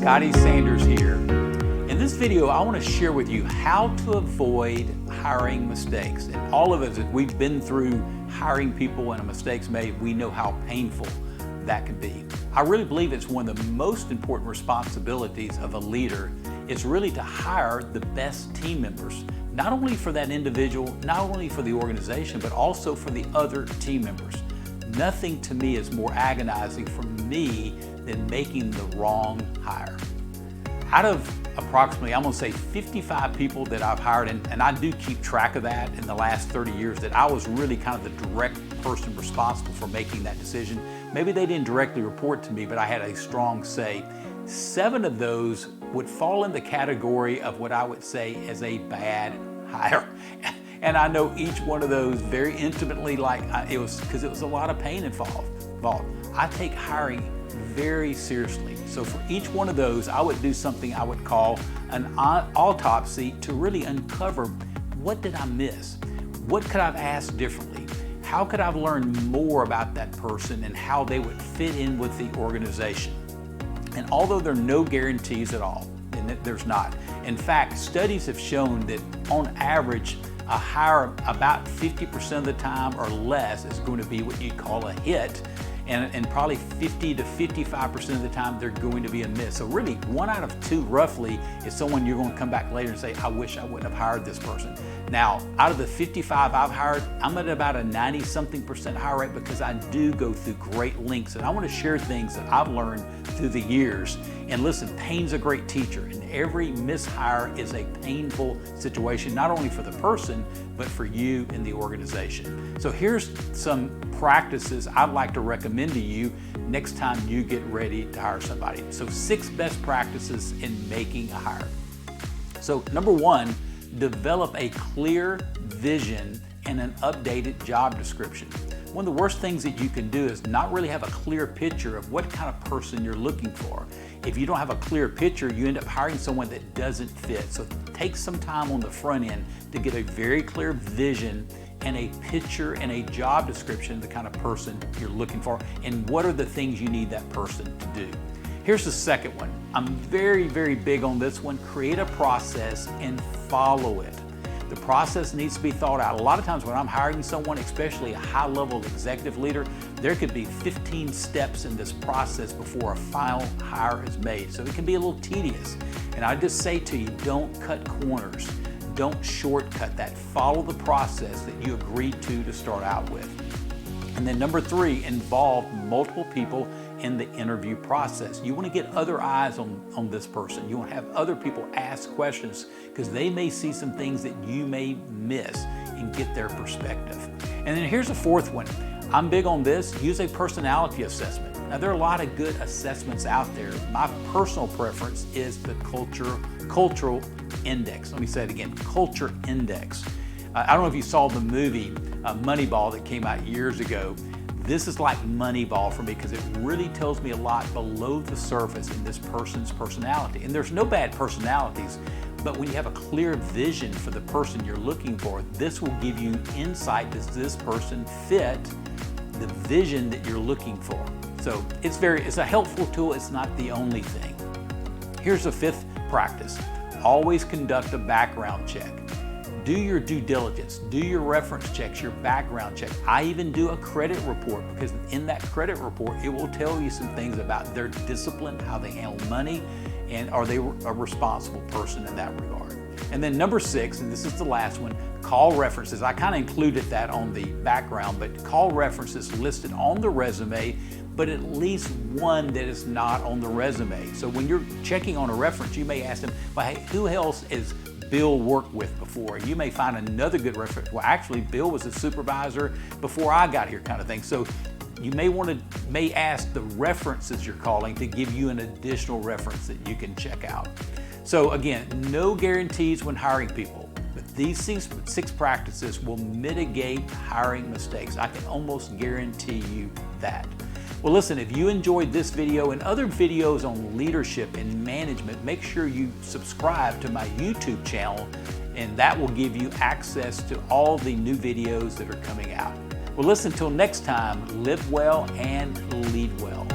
Scotty Sanders here. In this video, I want to share with you how to avoid hiring mistakes. And all of us, if we've been through hiring people and mistakes made, we know how painful that can be. I really believe it's one of the most important responsibilities of a leader is really to hire the best team members, not only for that individual, not only for the organization, but also for the other team members. Nothing to me is more agonizing for me than making the wrong hire. Out of approximately, I'm gonna say 55 people that I've hired, and I do keep track of that in the last 30 years, that I was really kind of the direct person responsible for making that decision. Maybe they didn't directly report to me, but I had a strong say. 7 of those would fall in the category of what I would say is a bad hire. And I know each one of those very intimately, it was a lot of pain involved. I take hiring very seriously. So for each one of those, I would do something I would call an autopsy to really uncover, what did I miss? What could I have asked differently? How could I have learned more about that person and how they would fit in with the organization? And although there are no guarantees at all, and there's not. In fact, studies have shown that on average, a hire about 50% of the time or less is going to be what you call a hit, and probably 50 to 55% of the time they're going to be a miss. So really, 1 out of 2 roughly is someone you're going to come back later and say, I wish I wouldn't have hired this person. Now, out of the 55 I've hired, I'm at about a 90-something% hire rate because I do go through great lengths, and I want to share things that I've learned through the years. And listen, pain's a great teacher, and every mishire is a painful situation, not only for the person, but for you and the organization. So here's some practices I'd like to recommend to you next time you get ready to hire somebody. So 6 best practices in making a hire. So number 1, develop a clear vision and an updated job description. One of the worst things that you can do is not really have a clear picture of what kind of person you're looking for. If you don't have a clear picture, you end up hiring someone that doesn't fit. So take some time on the front end to get a very clear vision and a picture and a job description of the kind of person you're looking for and what are the things you need that person to do. Here's the second one. I'm very, very big on this one. Create a process and follow it. The process needs to be thought out. A lot of times when I'm hiring someone, especially a high-level executive leader, there could be 15 steps in this process before a final hire is made. So it can be a little tedious. And I just say to you, don't cut corners. Don't shortcut that. Follow the process that you agreed to start out with. And then number 3, involve multiple people in the interview process. You want to get other eyes on this person. You want to have other people ask questions because they may see some things that you may miss and get their perspective. And then here's a 4th one. I'm big on this. Use a personality assessment. Now, there are a lot of good assessments out there. My personal preference is the cultural index. Let me say it again, culture index. I don't know if you saw the movie Moneyball that came out years ago. This is like Moneyball for me because it really tells me a lot below the surface in this person's personality. And there's no bad personalities, but when you have a clear vision for the person you're looking for, this will give you insight. Does this person fit the vision that you're looking for? So it's a helpful tool. It's not the only thing. Here's the 5th practice. Always conduct a background check. Do your due diligence, do your reference checks, your background check. I even do a credit report because in that credit report, it will tell you some things about their discipline, how they handle money, and are they a responsible person in that regard. And then number 6, and this is the last one, call references. I kind of included that on the background, but call references listed on the resume, but at least one that is not on the resume. So when you're checking on a reference, you may ask them, well, hey, who else is Bill worked with before? You may find another good reference. Well, actually, Bill was a supervisor before I got here, kind of thing. So you may ask the references you're calling to give you an additional reference that you can check out. So again, no guarantees when hiring people, but these 6 practices will mitigate hiring mistakes. I can almost guarantee you that. Well, listen, if you enjoyed this video and other videos on leadership and management, make sure you subscribe to my YouTube channel, and that will give you access to all the new videos that are coming out. Well, listen, until next time, live well and lead well.